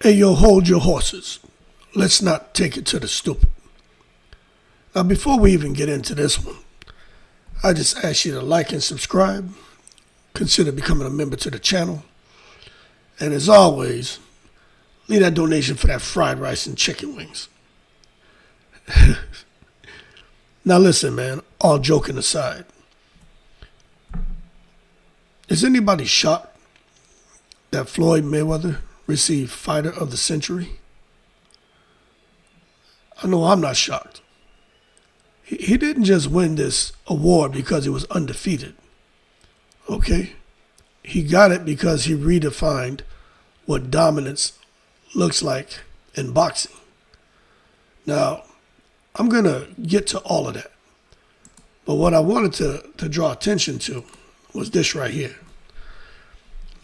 Hey, yo, hold your horses. Let's not take it to the stupid. Now, before we even get into this one, I just ask you to like and subscribe. Consider becoming a member to the channel. And as always, leave that donation for that fried rice and chicken wings. Now listen, man, all joking aside. Is anybody shocked that Floyd Mayweather received Fighter of the Century? I know I'm not shocked. He didn't just win this award because he was undefeated. Okay? He got it because he redefined what dominance looks like in boxing. Now, I'm going to get to all of that. But what I wanted to draw attention to was this right here.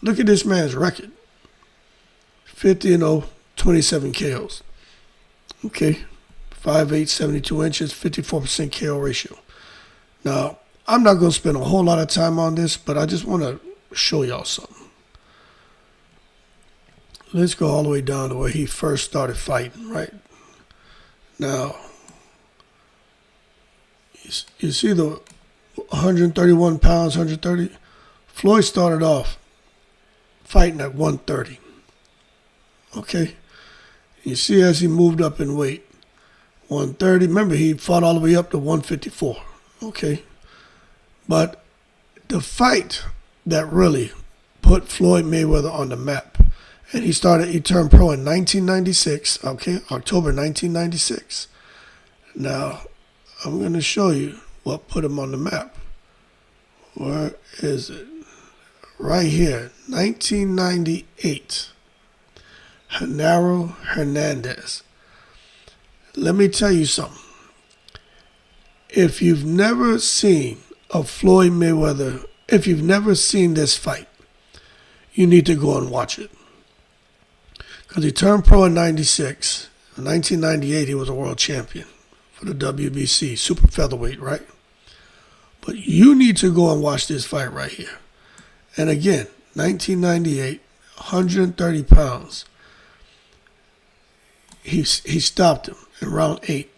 Look at this man's record. 50-0, 27 KOs. Okay? 5'8", 72 inches, 54% KO ratio. Now, I'm not going to spend a whole lot of time on this, but I just want to show y'all something. Let's go all the way down to where he first started fighting, right? Now, you see the 131 pounds, 130? Floyd started off fighting at 130. Okay? You see as he moved up in weight, 130. Remember, he fought all the way up to 154. Okay? But the fight that really put Floyd Mayweather on the map, and he turned pro in 1996, okay? October 1996. Now, I'm going to show you what put him on the map. Where is it? Right here, 1998. Genaro Hernandez. Let me tell you something. If you've never seen a Floyd Mayweather, if you've never seen this fight, you need to go and watch it. Because he turned pro in 96. In 1998, he was a world champion for the WBC, super featherweight, right? But you need to go and watch this fight right here. And again, 1998, 130 pounds. He stopped him in round 8.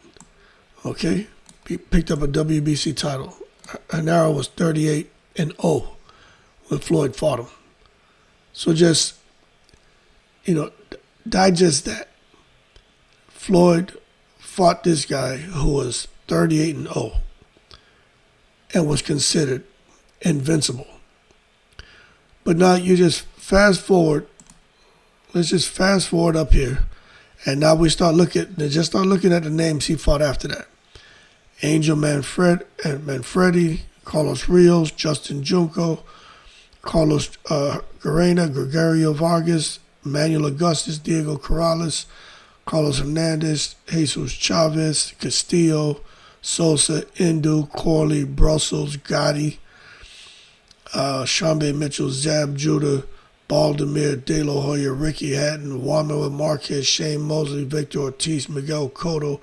Okay? He picked up a WBC title. Genaro was 38-0 when Floyd fought him. So just, digest that. Floyd fought this guy who was 38-0 and was considered invincible. But now you just fast forward. Let's just fast forward up here. And now we start looking at the names he fought after that. Angel Manfredi, Carlos Rios, Justin Junco, Carlos Garena, Gregorio Vargas, Manuel Augustus, Diego Corrales, Carlos Hernandez, Jesus Chavez, Castillo, Sosa, Indu, Corley, Brussels, Gotti, Shambe Mitchell, Zab Judah, Baldomir, De La Hoya, Ricky Hatton, Juan Marquez, Shane Mosley, Victor Ortiz, Miguel Cotto,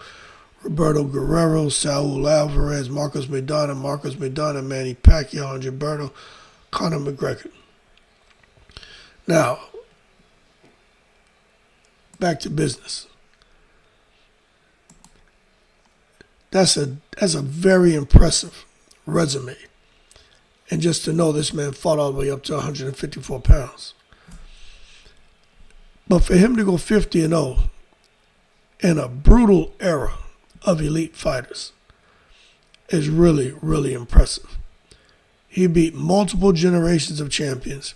Roberto Guerrero, Saul Alvarez, Marcos Maidana, Manny Pacquiao, and Gilberto, Conor McGregor. Now, back to business. That's a very impressive resume. And just to know this man fought all the way up to 154 pounds. But for him to go 50-0 in a brutal era of elite fighters is really, really impressive. He beat multiple generations of champions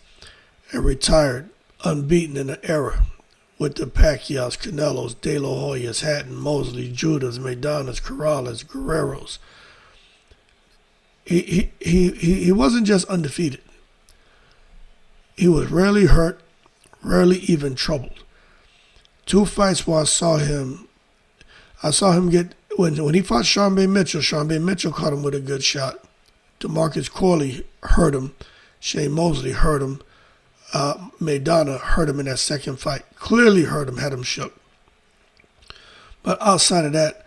and retired unbeaten in an era with the Pacquiaos, Canelos, De La Hoyas, Hatton, Mosley, Judas, Maidanas, Corrales, Guerreros. He wasn't just undefeated. He was rarely hurt, rarely even troubled. 2 fights where I saw him get, when he fought Shambe Mitchell caught him with a good shot. DeMarcus Corley hurt him. Shane Mosley hurt him. Maidana hurt him in that second fight. Clearly hurt him, had him shook. But outside of that,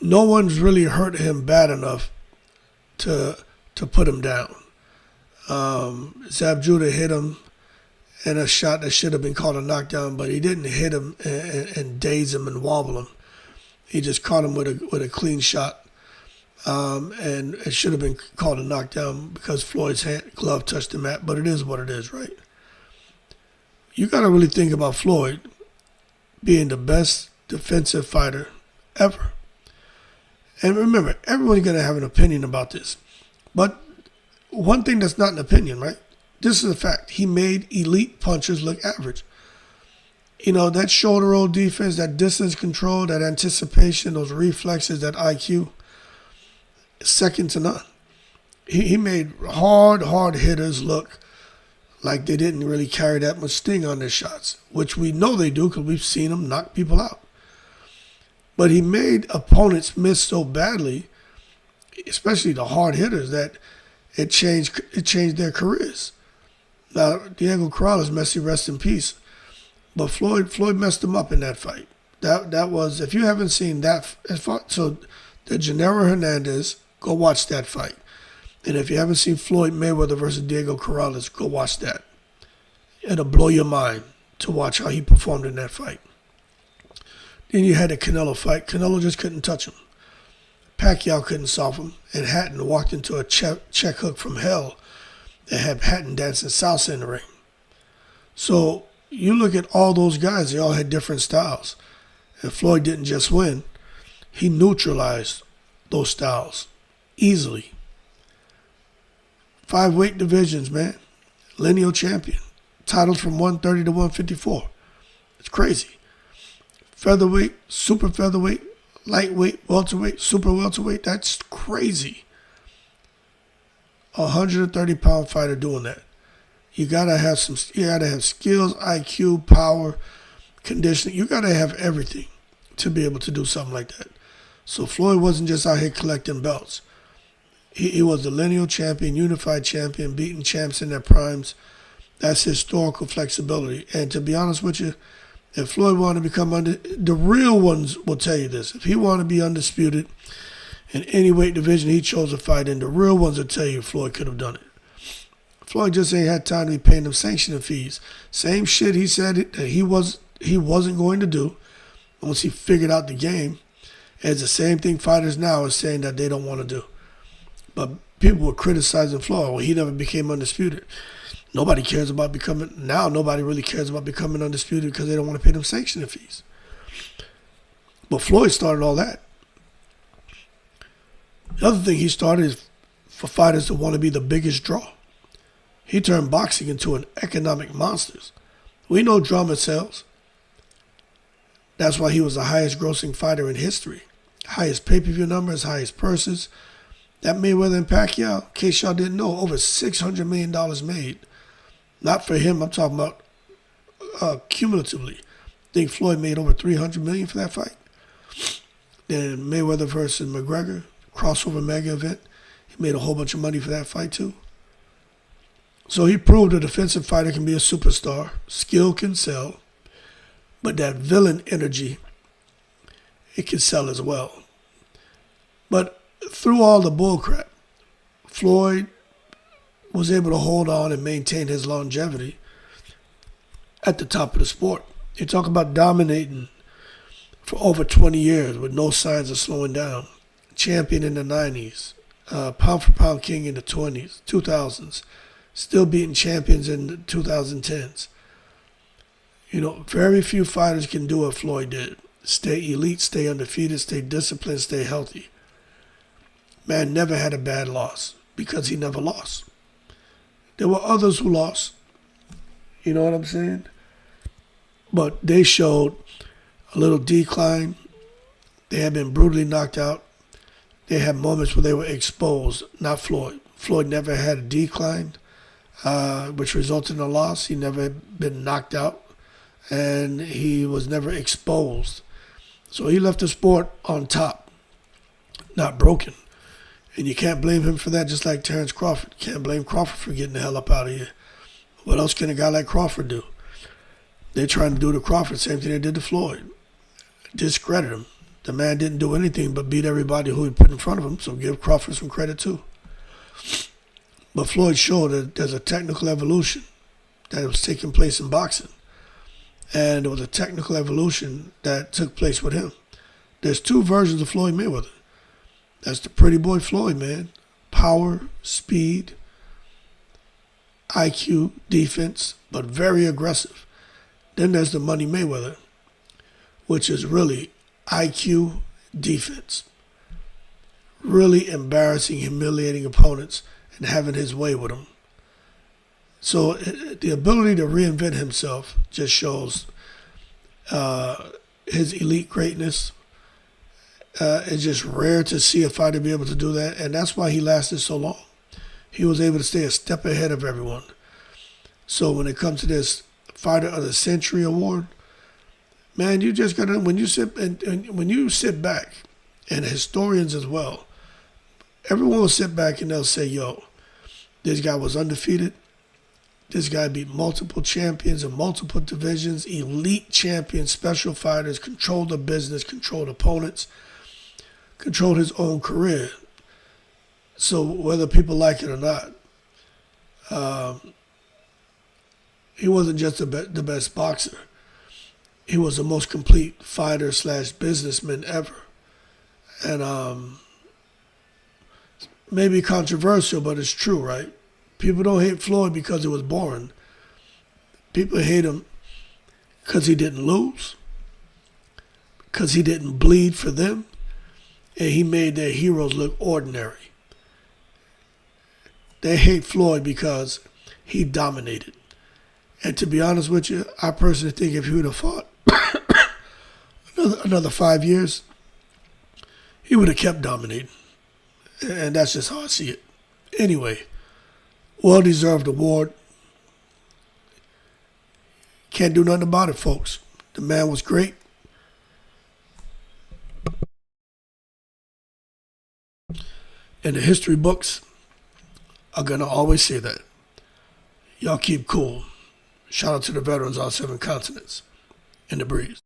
no one's really hurt him bad enough to put him down. Zab Judah hit him, and a shot that should have been called a knockdown, but he didn't hit him and daze him and wobble him. He just caught him with a clean shot, and it should have been called a knockdown because Floyd's glove touched the mat. But it is what it is, right? You got to really think about Floyd being the best defensive fighter ever. And remember, everyone's going to have an opinion about this. But one thing that's not an opinion, right? This is a fact. He made elite punchers look average. You know, that shoulder roll defense, that distance control, that anticipation, those reflexes, that IQ, second to none. He made hard hitters look like they didn't really carry that much sting on their shots, which we know they do because we've seen them knock people out. But he made opponents miss so badly, especially the hard hitters, that it changed their careers. Now, Diego Corrales, Messi, rest in peace. But Floyd messed him up in that fight. That was, if you haven't seen that, so the Gennaro Hernandez, go watch that fight. And if you haven't seen Floyd Mayweather versus Diego Corrales, go watch that. It'll blow your mind to watch how he performed in that fight. Then you had the Canelo fight. Canelo just couldn't touch him. Pacquiao couldn't solve him. And Hatton walked into a check hook from hell that had Hatton dancing salsa in the ring. So you look at all those guys, they all had different styles. And Floyd didn't just win. He neutralized those styles easily. 5 weight divisions, man. Lineal champion. Titles from 130 to 154. It's crazy. Featherweight, super featherweight, lightweight, welterweight, super welterweight. That's crazy. A 130-pound fighter doing that. You gotta have skills, IQ, power, conditioning. You gotta have everything to be able to do something like that. So Floyd wasn't just out here collecting belts. He was the lineal champion, unified champion, beating champs in their primes. That's historical flexibility. And to be honest with you, if Floyd wanted to become the real ones will tell you this. If he wanted to be undisputed in any weight division he chose to fight in, the real ones will tell you Floyd could have done it. Floyd just ain't had time to be paying them sanctioning fees. Same shit he said that he wasn't going to do once he figured out the game. It's the same thing fighters now are saying that they don't want to do. But people were criticizing Floyd. Well, he never became undisputed. Nobody cares about becoming, now nobody really cares about becoming undisputed because they don't want to pay them sanctioning fees. But Floyd started all that. The other thing he started is for fighters to want to be the biggest draw. He turned boxing into an economic monster. We know drama sells. That's why he was the highest grossing fighter in history. Highest pay-per-view numbers, highest purses. That Mayweather and Pacquiao, in case y'all didn't know, over $600 million made. Not for him, I'm talking about cumulatively. I think Floyd made over $300 million for that fight. Then Mayweather versus McGregor, crossover mega event. He made a whole bunch of money for that fight too. So he proved a defensive fighter can be a superstar. Skill can sell. But that villain energy, it can sell as well. But through all the bullcrap, Floyd was able to hold on and maintain his longevity at the top of the sport. You talk about dominating for over 20 years with no signs of slowing down. Champion in the 90s, pound for pound king in the 20s, 2000s, still beating champions in the 2010s. You know, very few fighters can do what Floyd did. Stay elite, stay undefeated, stay disciplined, stay healthy. Man never had a bad loss because he never lost. There were others who lost. You know what I'm saying? But they showed a little decline. They had been brutally knocked out. They had moments where they were exposed, not Floyd. Floyd never had a decline, which resulted in a loss. He never had been knocked out, and he was never exposed. So he left the sport on top, not broken. And you can't blame him for that, just like Terrence Crawford. You can't blame Crawford for getting the hell up out of here. What else can a guy like Crawford do? They're trying to do to Crawford, same thing they did to Floyd. Discredit him. The man didn't do anything but beat everybody who he put in front of him, so give Crawford some credit too. But Floyd showed that there's a technical evolution that was taking place in boxing. And there was a technical evolution that took place with him. There's two versions of Floyd Mayweather. That's the pretty boy Floyd, man. Power, speed, IQ, defense, but very aggressive. Then there's the Money Mayweather, which is really IQ, defense. Really embarrassing, humiliating opponents and having his way with them. So the ability to reinvent himself just shows his elite greatness. It's just rare to see a fighter be able to do that, and that's why he lasted so long. He was able to stay a step ahead of everyone. So when it comes to this Fighter of the Century award, man, you just gotta when you sit back, and historians as well, everyone will sit back and they'll say, "Yo, this guy was undefeated. This guy beat multiple champions in multiple divisions, elite champions, special fighters, controlled the business, controlled opponents, controlled his own career." So whether people like it or not, he wasn't just the best boxer. He was the most complete fighter / businessman ever. And maybe controversial, but it's true, right? People don't hate Floyd because it was boring. People hate him because he didn't lose, because he didn't bleed for them, and he made their heroes look ordinary. They hate Floyd because he dominated. And to be honest with you, I personally think if he would have fought another 5 years, he would have kept dominating. And that's just how I see it. Anyway, well-deserved award. Can't do nothing about it, folks. The man was great. And the history books are going to always say that. Y'all keep cool. Shout out to the veterans on 7 continents. In the breeze.